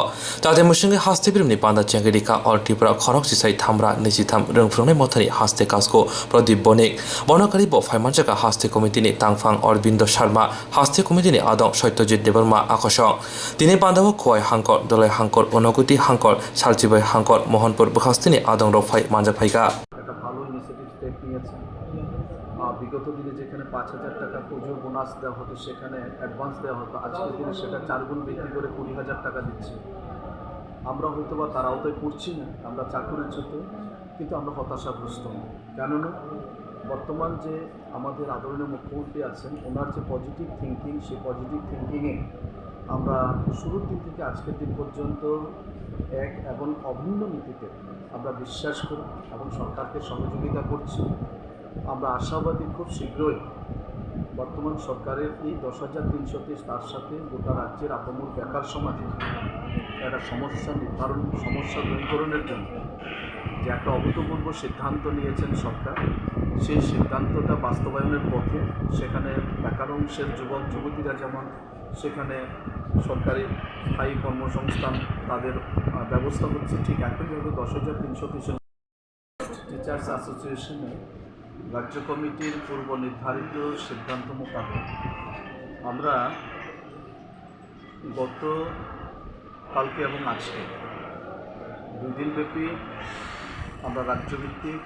जाते मुसिंगे हास्ते बिरमनि बान्दा चेंगेरिका अल त्रिपुरा खरक चिसाई थामब्रा 23 रोंफ्रोंनाय मथानि हास्ते कासको प्रदीप बनिक बनकारि ब फाइमानजाका हास्ते कमिटिनि तांफां अरविंद शर्मा हास्ते कमिटिनि आदं सत्यजित देवर्मा आकर्षक दिनै बान्दाव खवाय हांकर दलाय हांकर अनगुति हांकर सालचिबाय हांकर मोहनपुर बखास्तिनि आदं रफाय मानजाफाइगा একটা ভালো ইনিশিয়েটিভ স্টেপ নিয়েছেন বিগত দিনে যেখানে 5,000 টাকা পুজো বোনাস দেওয়া হতো সেখানে অ্যাডভান্স দেওয়া হতো আজকের দিনে সেটা 4 গুণ বৃদ্ধি করে 20,000 টাকা দিচ্ছে আমরা হয়তো বা তার আওতায় পড়ছি না আমরা চাকরিচ্যুত কিন্তু আমরা হতাশাগ্রস্ত না কেননা বর্তমান যে আমাদের আদরণীয় মুখ্যমন্ত্রী আছেন ওনার যে পজিটিভ থিঙ্কিং সেই পজিটিভ থিঙ্কিংয়ে আমরা শুরুর দিন থেকে আজকের দিন পর্যন্ত এক এবং অভিন্ন নীতিতে আমরা বিশ্বাস করি এবং সরকারকে সহযোগিতা করছি আমরা আশাবাদী খুব শীঘ্রই বর্তমান সরকারের এই 10,330 তার সাথে গোটা রাজ্যের আপামর বেকার সমাজে একটা সমস্যা নির্ধারণ সমস্যা দূরীকরণের জন্য যে একটা অভূতপূর্ব সিদ্ধান্ত নিয়েছেন সরকার সেই সিদ্ধান্তটা বাস্তবায়নের পথে সেখানে বেকার অংশের যুবক যুবতীরা যেমন সেখানে সরকারি স্থায়ী কর্মসংস্থান তাদের ব্যবস্থা হচ্ছে ঠিক একইভাবে 10,330 টিচার্স অ্যাসোসিয়েশনের রাজ্য কমিটির পূর্ব নির্ধারিত সিদ্ধান্ত মোতাবেক আমরা গত কালকে এবং আজকে 2 দিনব্যাপী আমরা রাজ্যভিত্তিক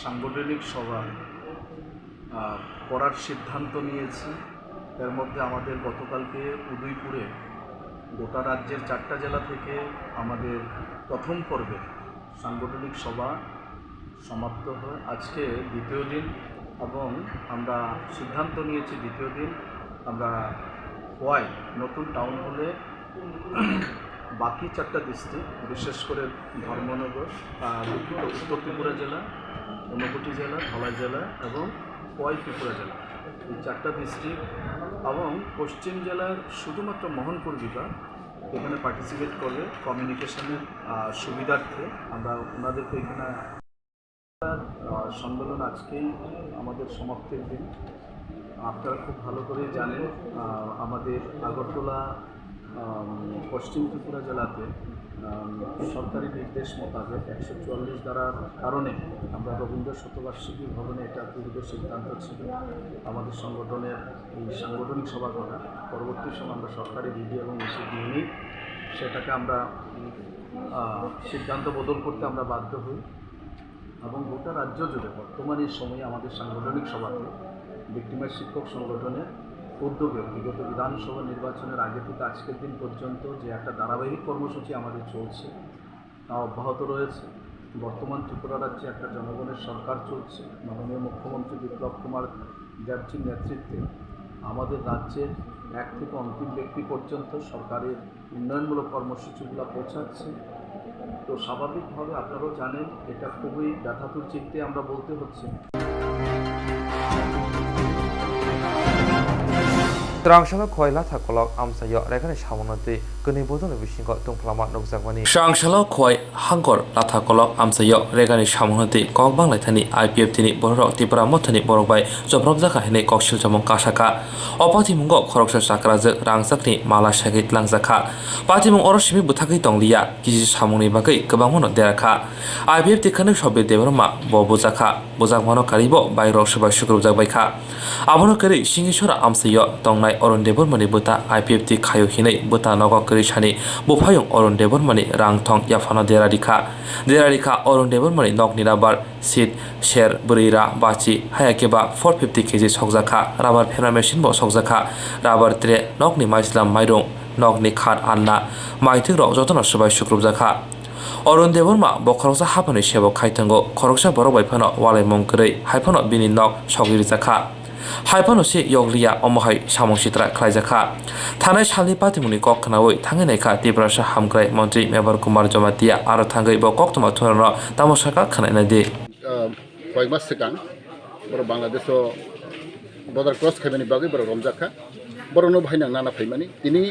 সাংগঠনিক সভা করার সিদ্ধান্ত নিয়েছি এর মধ্যে আমাদের গতকালকে উদয়পুরে গোটা রাজ্যের 4টা জেলা থেকে আমাদের প্রথম পর্বে সাংগঠনিক সভা সমাপ্ত হয় আজকে দ্বিতীয় দিন এবং আমরা সিদ্ধান্ত নিয়েছি দ্বিতীয় দিন আমরা খোয়াই নতুন টাউন হলে বাকি 4টা ডিস্ট্রিক্ট বিশেষ করে ধর্মনগর উত্তর ত্রিপুরা জেলা ঊনকোটি জেলা ধলাই জেলা এবং খোয়াই ত্রিপুরা জেলা এই 4টা ডিস্ট্রিক্ট এবং পশ্চিম জেলার শুধুমাত্র মোহনপুর বিভাগ এখানে পার্টিসিপেট করবে কমিউনিকেশনের সুবিধার্থে আমরা ওনাদেরকে এখানে সম্মেলন আজকেই আমাদের সমাপ্তির দিন আপনারা খুব ভালো করে জানেন আমাদের আগরতলা পশ্চিম ত্রিপুরা জেলাতে সরকারি নির্দেশ মোতাবেক 144 ধারার কারণে আমরা রবীন্দ্র শতবার্ষিকী ভবনে এটা পূর্ব সিদ্ধান্ত ছিল আমাদের সংগঠনের এই সাংগঠনিক সভা করা পরবর্তী সময় আমরা সরকারি বিধি এবং নীতি নিয়ে সেটাকে আমরা সিদ্ধান্ত বদল করতে আমরা বাধ্য হই এবং গোটা রাজ্য জুড়ে বর্তমান এই সময়ে আমাদের সাংগঠনিক সভাতে ভিক্টিমের শিক্ষক সংগঠনের উদ্যোগে বিগত বিধানসভা নির্বাচনের আগে থেকে আজকের দিন পর্যন্ত যে একটা ধারাবাহিক কর্মসূচি আমাদের চলছে তা অব্যাহত রয়েছে বর্তমান ত্রিপুরা রাজ্যে একটা জনগণের সরকার চলছে মাননীয় মুখ্যমন্ত্রী বিপ্লব কুমার দেবজির নেতৃত্বে আমাদের রাজ্যের এক থেকে অন্তিম ব্যক্তি পর্যন্ত সরকারের উন্নয়নমূলক কর্মসূচিগুলো পৌঁছাচ্ছে তো স্বাভাবিকভাবে আপনারাও জানেন এটা খুবই ব্যথাতুর চিত্তে আমরা বলতে হচ্ছে Swrangchati khoi latha kolok amsayo rekani samonati kuni bodoni bisingo tungplama nokjakmani Swrangchati khoi hangor latha kolok amsayo regani samonati kokbang laithani IPF tini borok tipra mothani borok bai jobrok jaka hine koksil jamong kasaka opati mungo khoroksa sakrajak rangjakni mala sagit langjaka patimung oroshimi buthaki tonglia kisi samongni bagai kobangmono deraka IPF tikane sobe debroma bo bujaka bujakmano karibo bairo soba sukrubjak baikha abono kari singisora amsayo tongnai Orun Debormani buta IPFT khayo hinai buta nogo kari sani bufayung Orun Debormani rang thong yafano derarika Orun Debormani nok nirabar sit share burira bachi hayakeba 450 kg sogjaka rubber phena machine bo sogjaka rubber tre nokni maislam mairung nokni khat anna maithik rok jotono subai sukrubjaka Orun Deborma bokhoroksa hapani sebo khaitango khoroksa borok baifano walai mongkrei haifano bini nok sogirijaka Haipano si yoglia omohai samongsitra khlaijaka thanai salni patimuni kokkhnawi thanginai tibrasa hamgrai mantri mebar kumar jomatia aro thangai bo koktwma thorno tamosaka khnaina de কয়েক মাস সিগাং বড় বাংলাদেশও border cross খাইমানি বাগৈ বড় রমজাখা বড়নো ভাইনা নানা ফাইমানি তিনি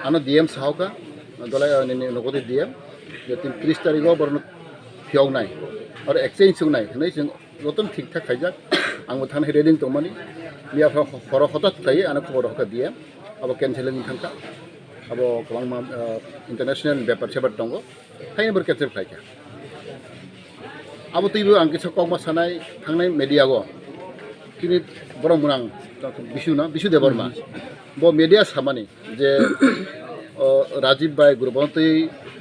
আনো DM সাহকা Dalai নগদে DM 30 তারিখও বড় ফিয়ং নাই आरो एक्सचेन्ज सोंनाय होनै जों जतन ठीक ठाक खायजाक आंबो थांनाय रेडिं दंमानि मियाफ्रा हर हठाৎ थायो आरो खबर हका दिया अब केन्सेलिं थांखा अब गोबां इन्टारनेसनेल बेपार सेपार दङ थाइनोबो केन्सेल खायखा अब तैबो आं किसा ककमा सानाय थांनाय मेडियागो किनि बरं मुनां बिशु देबर्मा ब मेडिया सामानि जे राजीव बाय ग्रुपन्तै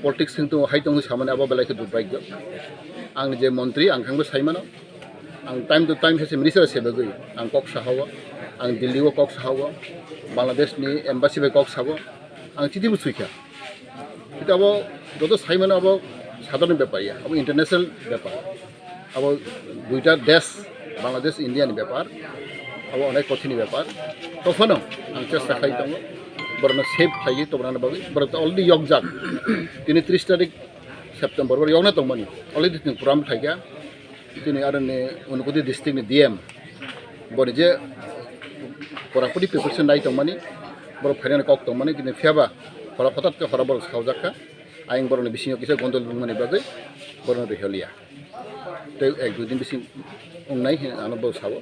पलिटिक्स जों हाइ दङ सामानि अब बेलायखौ दुबायगो आं जे मन्त्री आं थांबो साइमानो आं टाइम टु टाइम हेसे मिनिस्टार सेबो गई आं कक साहावो आं दिल्लीआव कक साहावो बांलादेशनि एम्बासि बाय कक साहावो आं चिठिबो सुइखा किन्तु अब जत साइमानो अब साधारण बेपार अब इंटरनेशनल बेपार अब दुईटा देश बांलादेश इंडियानि बेपार अब अनेक कठिन बेपार तखनो आं चेष्टा खालाय दङ बरनो सेफ थायो तबरानो बागै बर अलरेडि यक जाक दिनै 30 तारिख सेप्टेम्बर बर यकना दंमोन अलरेडि जों प्रग्राम थाइगा दिनै आरो ने उनकुदि डिस्ट्रिक्टनि डीएम बरि जे कोरापुटि प्रिपेरेसन नाय दंमानि बर फाइनाल कक दंमानि दिनै फेबा हरा फटात हरा बर सावजाका आइं बरनो बिसिङाव किसा गन्दल दंमानि बागै बरनो रेहलिया तै एक दुइ दिन बिसिं उंनाय आनो बर सावो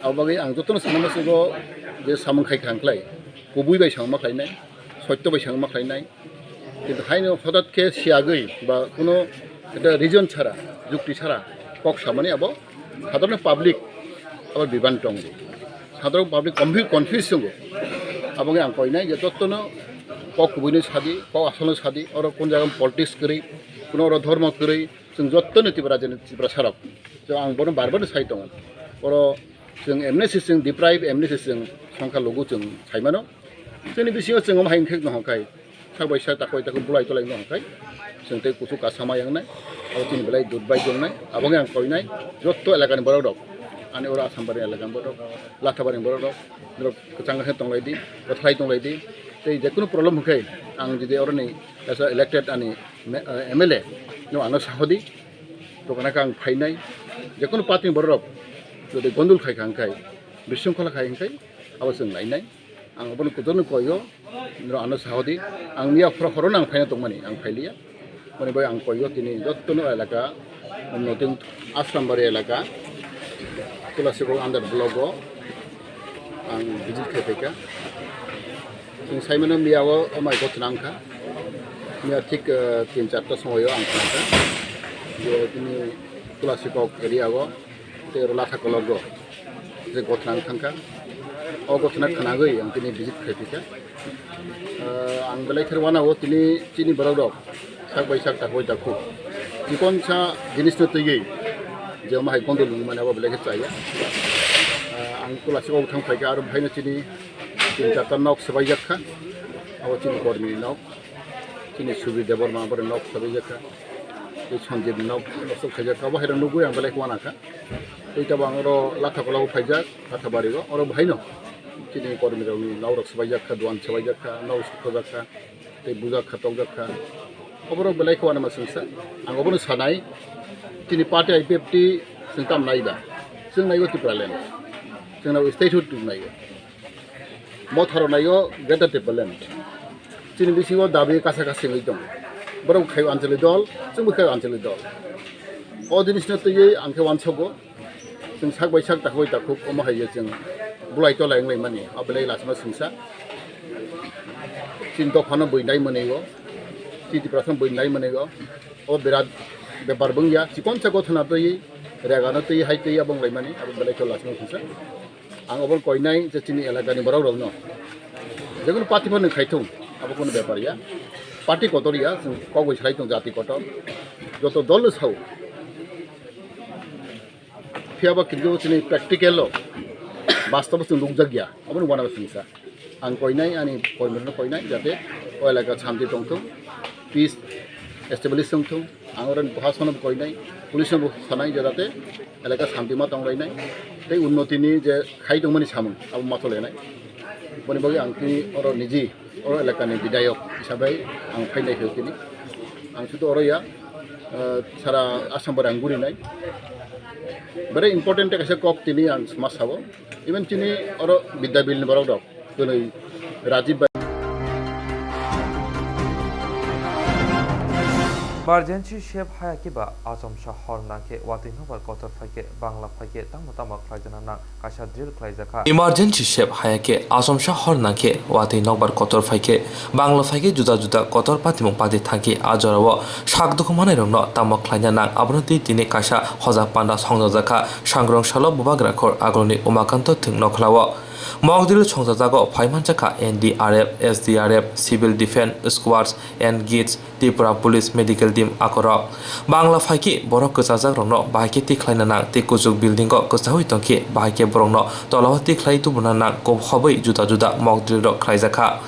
अब बागै आं जतन सानमासगो जे सामं खाय खांख्लाय गुबै बाय सांमा खायनाय सत्य बाय सांमा खायनाय किन्तु हायनो हठाৎ के सियागै बा कोनो এটা রিজন ছাড়া যুক্তি ছাড়া কক সামানি আব সাধারণ পাবলিক আবার বিবান টং সাধারণ পাবলিক কনফিউজ সঙ্গ আবগে আং কইনাই যে তত্তন কক কুবইনো সাদি কক আসলে সাদি আর কোন জায়গা পলিটিক্স করি কোন আর ধর্ম করি जों जत्तनो तिब्रा जेन तिब्रा सारक जों आं बरन बारबार साइ दङ अर जों एमनेसिस जों डिप्राइभ एमनेसिस जों संखा लोगो जों साइमानो जोंनि बिसिङाव जों हाइंखे दङखाय साबाय सा ताकय ताकय बुलाय तलाय दङखाय जों तै कुसु कासामा यांनाय आरो तिन बेलाय दुदबाय दंनाय आबगे आं कइनाय जत्त एलाकानि बरक दक आनि अरा आसामबारि एलाकानि बरक लाथाबारि बरक दक कचांगा दंलायदि गथाय दंलायदि तै जेकुनु प्रब्लेम हखै आं जुदि अरनि एस इलेक्टेड आनि एमएलए नो आनो साहदी दकानाखा आं फायनाय जेकुनु पार्टिनि बरक जुदि गन्दुल खायखांखाय बिशृंखला खायखांखाय आबो जों नायनाय आं अबनो कुदरनो कयो नो आनो साहदी आं मिया हरन आं फायना दंमानि आं फायलिया माने बाय आं कयो दिनै जत्तनो एलाका नथिं आसामबारि एलाका तुलासिबाग आन्डार ब्लक आं भिजिट खायफैका जों साइमानो मियाव माइ गथनांखा मिया थिक 3-4 समाव आं थांखा जे दिनै तुलासिबाग एरियाव तेरो लाथा कलग जे गथनां थांखा अ गथना खानागै आं दिनै भिजिट खायफैका आं बेलाय थेरवानाव दिनै चिनि बराव दक sak baisak takoy takku jikon sa jinis no tigi je ma hai kondol man aba belege chaya ang tulasi ok thang phaika aru bhaina chini tin chata nok sabai jakha aba chini kormi nok chini subi debor ma bar nok sabai jakha ei sanjib nok sok khaja ka bahira nugu ang belege wana ka eita bangro latha kolau phaijak latha barigo oro bhaino chini kormi ro naurok sabai jakha duan sabai jakha nau sukho jakha tei buja khatok jakha Kokborok belai kawan masungsa, ang obono sanai, tini partai IPFT sengkam naiba, seng naigo tipalen, seng naigo statehood tu naigo, motharo naigo greater tipalen, tini bisingo dabi kasa kasa ngitong, borok kayu anceli dol, seng bukayu anceli dol, o dinis na tuye angke wansogo, seng sak bai sak takoi takuk omo haye seng bulai tola yang lain mani, abelai lasma sungsa, tini dokano bui nai manigo. Titi perasaan boleh naik mana go, oh berat bebar bengya, cikon cakot hana tu ye, reagana tu ye, hai tu ye abang lain mana, abang balik ke lasma susah, ang abang koi naik, cecini elakani barau rona, jangan parti pun nak kaitung, abang pun bebar ya, parti kotor ya, kau boleh kaitung jati kotor, joto dolus hau, fiaba kerja cini praktikal lo, basta pun luk jagya, abang wana susah, ang koi naik, ani koi mana koi naik, jate, oh elaka chanti tongtung. Peace establish something. Angoran bahasa nama koi nai, police nama sanai jadate, elaka shanti mat angorai nai. Tei unnoti ni je khai dongmani samung, abu matole nai. Bani bagi angkini orang niji, orang elaka ni bidayok, isabai ang khai nai kini. Ang situ orang ya, sara asam baranguri nai. Very important kase kok tini ang smas sabo. Even tini orang bidabil ni barang dok, tu ni Rajiv Emergency shape hayakiba azom shahor nangke watin hobar kotor faike bangla faike tamotama khlaijana nang kasha drill khlaijaka emergency shape hayake azom shahor nangke watin nokbar kotor faike bangla faike juda juda kotor patimong pati thangki ajorawo sakdukhu manai rongno tamok khlaina nang abonoti tini kasha hoja panda songjaka sangrong salo bubagra khor agroni umakanto thing nokhlawo Mogdil Chongzago, Paimanchaka, NDRF, SDRF, Civil Defense Squads, and Gates, Tripura Police Medical Team Akoro. Bangla Faiki, Borok Kusazak Rono, Bahiki Klainana, Tikuzuk Building, Kusahui Tonki, Bahike Brono, Tolawati Klai Tubunana, Go Hobby, Juda Juda, Mogdil Klaizaka.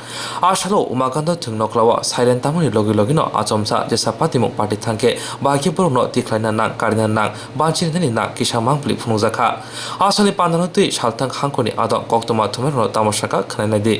Ashalo, Umakanda Tunnoklawa, Silent Tamani Logilogino, Atomsa, Jesapatimo Party Tanke, Bahiki Brono, Tiklainana, Cardinana, Banchinina, Kishamang Flip Funuzaka. Asali Pandanoti, Shaltang Hankoni, Ada Koktwma tomorrow tamashaka khanadi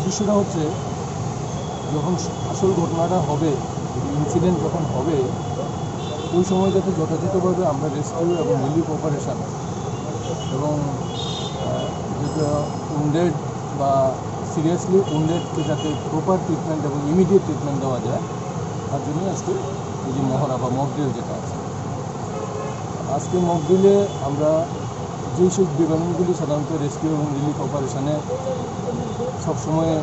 দৃশ্যটা হচ্ছে যখন আসল ঘটনাটা হবে incident যখন হবে ওই সময় যাতে যথাযথভাবে আমরা রেস্কিউ এবং রিলিফ অপারেশন এবং যেটা উন্ডেড বা সিরিয়াসলি উন্ডেডকে যাতে প্রপার ট্রিটমেন্ট এবং ইমিডিয়েট ট্রিটমেন্ট দেওয়া যায় তার জন্যই আজকে এই যে মহড়া বা মকড্রিল যেটা আছে আজকে মকড্রিলে আমরা যেই সব বিভাগগুলি সাধারণত রেস্কিউ এবং রিলিফ অপারেশনে সবসময়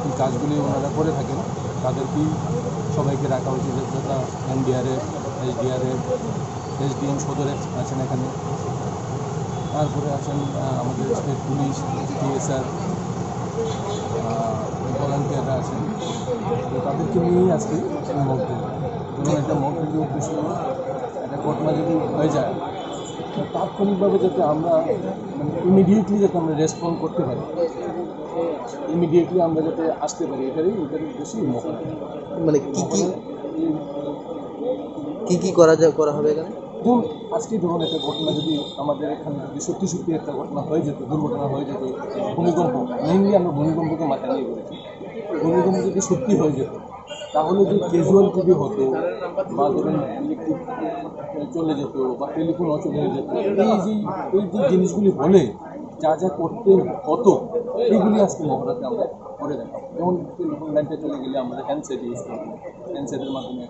এই কাজগুলি ওনারা করে থাকেন তাদেরকেই সবাইকে রাখা হয়েছে যথা NDRF, SDRF, SDM সদরে আছেন এখানে তারপরে আছেন আমাদের স্টেট পুলিশ TSR ভলান্টিয়াররা আছেন তো তাদেরকে নিয়েই আজকে মকড্রিল ধরুন একটা মকড্রিল উদ্দেশ্য একটা ঘটনা যদি হয়ে যায় তাৎক্ষণিকভাবে যাতে আমরা ইমিডিয়েটলি যাতে আমরা রেসপন্ড করতে পারি ইমিডিয়েটলি আমরা যাতে আসতে পারি এটার উদ্দেশ্যই মহড়া মানে কি করা হবে এখানে ধরুন আজকে ধরুন একটা ঘটনা যদি আমাদের এখানে যদি সত্যি একটা ঘটনা হয়ে যেত দুর্ঘটনা হয়ে যেত ভূমিকম্প মেইনলি আমরা ভূমিকম্পকে মাথায় নিয়ে করেছি ভূমিকম্প যদি সত্যি হয়ে যেত তাহলে যে ক্যাজুয়ালিটি হতো বা ধরুন ইলেকট্রিক চলে যেত বা টেলিফোনও চলে যেত এই যে জিনিসগুলি হলে যা যা করতে হতো এইগুলি আজকে মহড়াতে আমরা করে দেখাবো যেমন টেলিফোন লাইনটা চলে গেলে আমরা হ্যান্ডসেট ইউজ করবো হ্যান্ডসেটের মাধ্যমে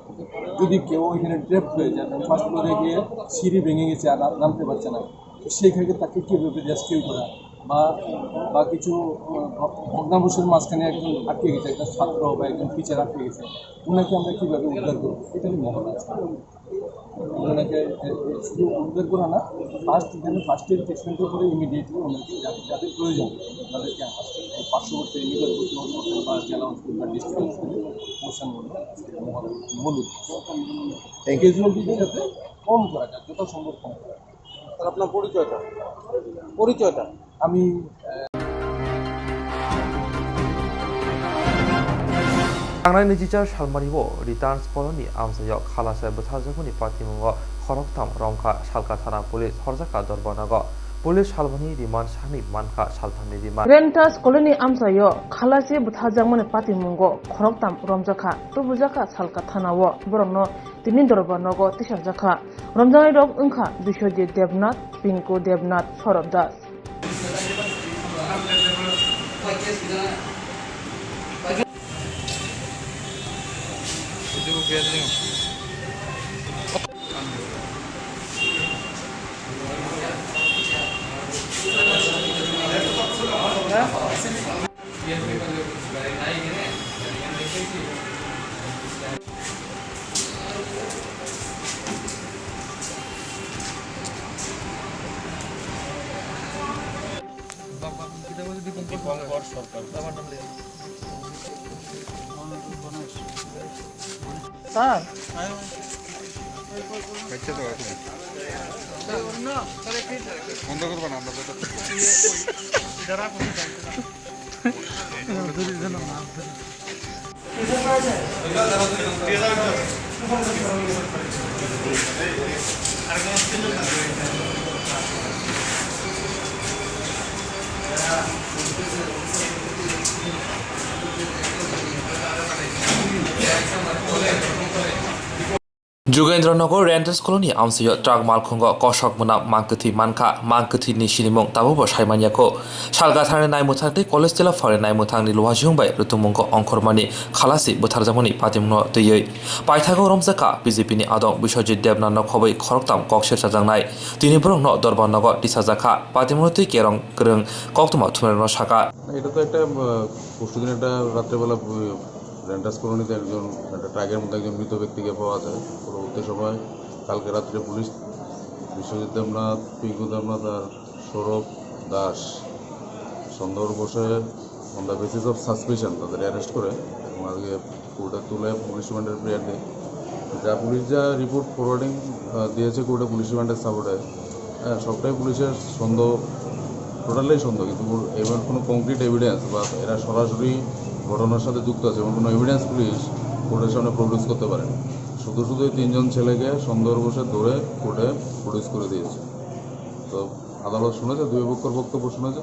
যদি কেউ এখানে ট্র্যাপ হয়ে যায় ফার্স্ট ফ্লোরে গিয়ে সিঁড়ি ভেঙে গেছে আর নামতে পারছে না তো সেইখানে তাকে কীভাবে রেস্কিউ করা বা কিছু ভগ্নাবশের মাঝখানে একজন আটকে গেছে একটা ছাত্র বা একজন টিচার আটকে গেছে ওনাকে আমরা কীভাবে উদ্ধার করবো এটাই মহড়া আছে ওনাকে শুধু উদ্ধার করা না ফার্স্টের ট্রিটমেন্টের পরে ইমিডিয়েটলি ওনাকে যাদের প্রয়োজন তাদেরকে পার্শ্ববর্তী নিকটবর্তী হসপিটাল বা জেলা হসপিটাল বা ডিস্ট্রিক্ট হসপিটালে পৌঁছানো মূল ক্যাজুয়ালিটি যাতে কম করা যায় যত সম্ভব কম করা যায় স্যার আপনার পরিচয়টা আমি Tangnai Nijicha Shalmariwo returns Poloni Amsayo Khalasa Butazakuni Patimungo Horoktam Romka Shalka Thana Police Horzaka Dorbonago police सालमानि रिमान्ड सानि मानखा सालथामनि रिमान्ड रेन्टास कलोनी आमसायो खालासे बुथाजांमने पाति मुंगो खरकताम रमजाखा तुबुजाखा सालका थानावो बरंनो तिनि दरबारनगो तिसाजाखा रमजांनि रग ओंखा बिश्वजित देबनाथ पिंकु देबनाथ सौरभ दास স্যার বন্ধ করবো না আমরা जुगेन्द्रनगर रेन्टास कलोनी आमसायो ट्राक मालखंग कषक मोना मांकथि मानखा मांकथिनि सिनिमं ताबुबो सायमानियाखौ सालगा थांनि नायमुथांनि कलेज जिल्ला फारि नायमुथांनि लुहाजिंबाय रुतुमुंग अंखरमानि खालासि बुथारजामनि पातिमनो तैयै पाइथागो रमजाका बिजेपिनि आदं बिश्वजित देबनाथ खबै खरकताम कक्सेर साजांनाय तिनि बरंनो दरबारनगर तिसाजाखा पातिमनो तै केरं गोरों कक्तमा थुमेरनो साका এটা তো একটা পরশুদিন একটা রাত্রেবেলা রেন্টাস কলোনিতে একজন একটা ট্রাকের মধ্যে একজন মৃত ব্যক্তিকে পাওয়া যায় পরবর্তী সময় কালকে রাত্রে পুলিশ বিশ্বজিৎ দেবনাথ পিঙ্কু দেবনাথ আর সৌরভ দাস সন্দেহ বসে on the basis of suspicion তাদের অ্যারেস্ট করে এবং আজকে কোর্টে তুলে পুলিশ রিমান্ডের প্রেয়ার দেয় পুলিশ যা রিপোর্ট ফরওয়ার্ডিং দিয়েছে কোর্টে পুলিশ রিমান্ডের সাপোর্টে সবটাই পুলিশের সন্দেহ টোটালি সন্দেহ কিন্তু এবার কোনো কংক্রিট এভিডেন্স বা এরা সরাসরি ঘটনার সাথে যুক্ত আছে এমন কোনো এভিডেন্স পুলিশ কোর্টের সামনে প্রডিউস করতে পারে শুধু শুধু এই তিনজন ছেলেকে সন্দেহ বসে ধরে কোর্টে প্রডিউস করে দিয়েছে তো আদালত শুনেছে দুই পক্ষের বক্তব্য শুনেছে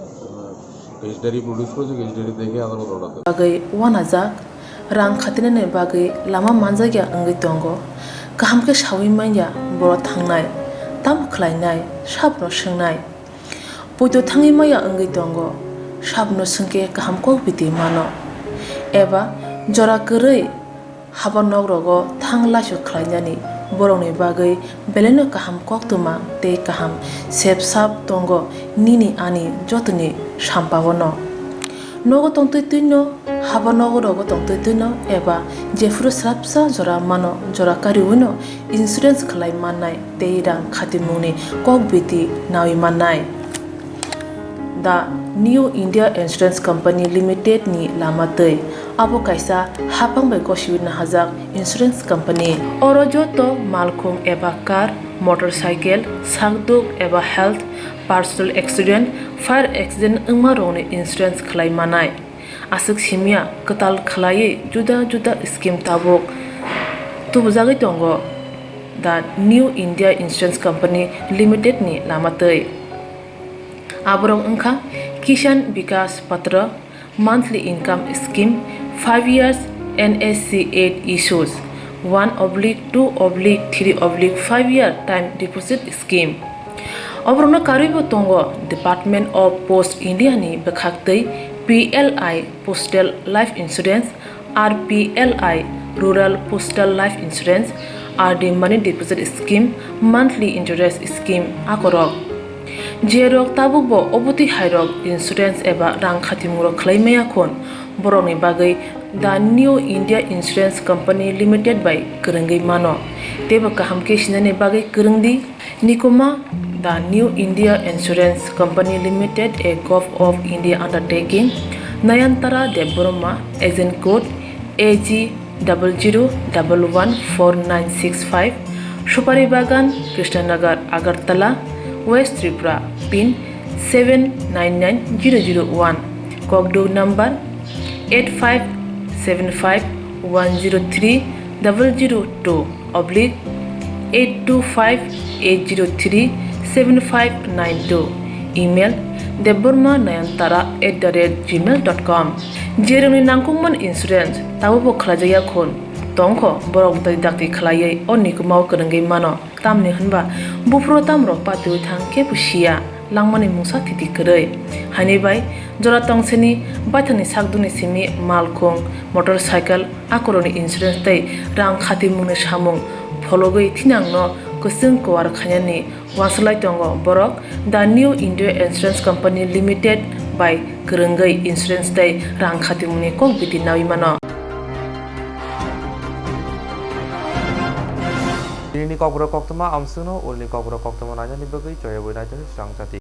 কেস ডায়েরি প্রডিউস করেছে কেস ডায়েরি দেখে আদালত অর্ডার দেয় बागै वानाजाक रां खाथिनानै बागै लामा मानजागिया अंगै दंगो गाहामके सावै माइया बर' थांनाय ताम खलायनाय साबनो सोंनाय बयदो थाङै माइया अंगै दंगो साबनो सोंके गाहामको बिदि मानो एबा जरा गोरै हाबा नगरगो थांलासो खलायनानै बर'नि बागै बेलेनो गाहाम कक्तमा ते गाहाम सेब साब दंगो निनि आनि जतनि साम्पावनो नगो तंतै तैनो हाबा नगरगो तंतै तैनो एबा जेफुरो स्राबसा जरा मानो जरा कारिउनो इन्सुरेन्स खलाय माननाय ते रां खातिमुनि कक बिदि नावि माननाय दा New India insurance company limited नि लामातै आबो कायसा हापांबाय गसिबिनो हाजाक इन्सुरेन्स कम्पानी अरजतो मालखुं एबा कार मोटरसाइकेल सागदुक एबा हेल्थ पार्सनेल एक्सिडेंट फायर एक्सिडेंट उमारोने इन्सुरेन्स खलाय मानाय आसक सिमिया कताल खलायै जुदा जुदा स्कीम ताबुक तुबुजागै दंगो दा New India insurance company limited नि लामातै आबरं अंखा किसान विकास पत्र monthly income scheme 5 years NSC 8 issues 1/2/3/5 year time deposit scheme अब्रनो कारिबो तंगो डिपार्टमेंट ऑफ पोस्ट इंडिया नि बखाक्तै PLI postal life insurance RPLI rural postal life insurance RD money deposit scheme monthly interest scheme आकरक जेरक ताबुबो अबति हायरक इन्सुरेन्स एबा रां खातिमुरक खलायमाया खन बर'नि बागै दा New India insurance company limited बाय गोरोंगै मानो तेबो गाहामके सिनानै बागै गोरोंदि निकोमा दा New India insurance company limited a गभ of India undertaking Nayantara Debbarma agent code AG00114965 सुपारी बागान Krishnanagar Agartala West Tripura pin 799001 Kokdo number 8575103002/825-803-7592 Email debormanayantara@gmail.com. Jeremni nangkungman insurance tabu bo khlajaya khon. Tongkho borok dai dakti khlaiye onni kumau kerengei mano tamni hanba bufro tamro patu thang ke pusia langmani musa titi kerei hani bai jora tongseni baithani sakduni simi malkhong motorcycle akoroni insurance dai rang khati mune samung phologei thinangno kusung kwar khanyani waslai tongo borok the new India Insurance Company Limited by kerengai insurance dai rang khati mune kok biti nawi mano. Ini Kokborok Koktwma amsuno ulni Kokborok Koktwma nanya ni bagai joya boy naja Swrangchati.